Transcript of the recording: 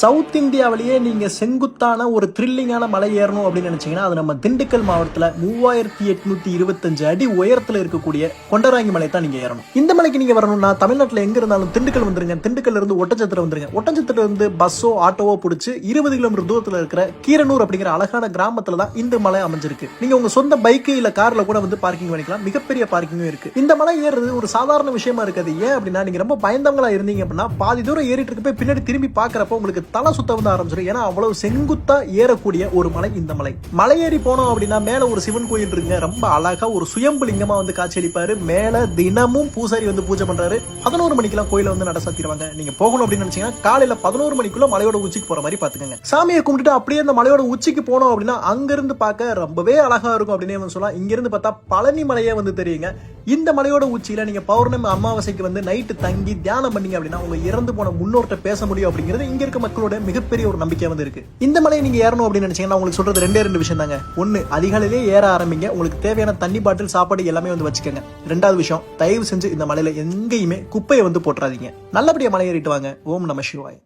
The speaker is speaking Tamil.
சவுத் இந்தியாவிலேயே நீங்க செங்குத்தான ஒரு த்ரில்லிங்கான மலை ஏறணும் அப்படின்னு நினைச்சீங்கன்னா அது நம்ம திண்டுக்கல் மாவட்டத்துல 3825 அடி உயரத்துல இருக்கக்கூடிய கொண்டராங்கி மலை தான் நீங்க ஏறணும். இந்த மலைக்கு நீங்க வரணும்னா தமிழ்நாட்டுல எங்க இருந்தாலும் திண்டுக்கல் வந்துருங்க. திண்டுக்கல்ல இருந்து ஒட்டச்சத்திரம் வந்துருங்க. ஒட்டச்சத்திரம் இருந்து பஸ்ஸோ ஆட்டோவோ பிடிச்சி 20 கிலோமீட்டர் தூரத்துல இருக்கிற கீரனூர் அப்படிங்கிற அழகான கிராமத்துல தான் இந்த மலை அமைஞ்சிருக்கு. நீங்க உங்க சொந்த பைக்கு இல்ல கார்ல கூட வந்து பார்க்கிங் பண்ணிக்கலாம். மிகப்பெரிய பார்க்கிங்கும் இருக்கு. இந்த மலை ஏறுறது ஒரு சாதாரண விஷயமா இருக்காது. ஏன் அப்படின்னா நீங்க ரொம்ப பயந்தவங்களா இருந்தீங்க அப்படின்னா பாதி தூரம் ஏறிட்டு இருக்க பின்னாடி திரும்பி பாக்குறப்ப உங்களுக்கு தலை சுத்த வந்து ஆரம்பிச்சிடும். ஏன்னா அவ்வளவு செங்குத்தா ஏறக்கூடிய ஒரு மலை இந்த மலை. மலை ஏறி போனோம் அப்படின்னா மேல ஒரு சிவன் கோயில் இருக்குங்க. ரொம்ப அழகா ஒரு சுயம்புலிங்கமா வந்து காட்சியளிப்பாரு. மேல தினமும் பூசாரி வந்து பூஜை பண்றாரு. 11 மணிக்கெல்லாம் கோயில வந்து நட சாத்திடுவாங்க. நீங்க போகணும் அப்படின்னு நினைச்சீங்கன்னா காலையில 11 மணிக்குள்ள மலையோட உச்சிக்கு போற மாதிரி பாத்துக்கங்க. சாமியை கும்பிட்டுட்டு அப்படியே அந்த மலையோட உச்சிக்கு போனோம் அப்படின்னா அங்க இருந்து பார்க்க ரொம்பவே அழகா இருக்கும் அப்படின்னு சொல்லலாம். இங்க இருந்து பார்த்தா பழனி மலையே வந்து தெரியுங்க. இந்த மலையோட உச்சியில நீங்க பௌர்ணமி அமாவாசைக்கு வந்து நைட்டு தங்கி தியானம் பண்ணீங்க அப்படின்னா உங்க இறந்து போன முன்னோர்கிட்ட பேச முடியும் அப்படிங்கிறது இங்க இருக்க மக்களோட மிகப்பெரிய ஒரு நம்பிக்கை வந்து இருக்கு. இந்த மலையை நீங்க ஏறணும் அப்படின்னு நினைச்சீங்கன்னா உங்களுக்கு சொல்றது ரெண்டு விஷயம் தாங்க. ஒன்னு, அதிகாலையிலே ஏற ஆரம்பிங்க. உங்களுக்கு தேவையான தண்ணி பாட்டில் சாப்பாடு எல்லாமே வந்து வச்சுக்கோங்க. ரெண்டாவது விஷயம், தயவு செஞ்சு இந்த மலையில எங்கேயுமே குப்பையை வந்து போட்டுறாதீங்க. நல்லபடியா மலை ஏறிட்டு வாங்க. ஓம் நம சிவாய்.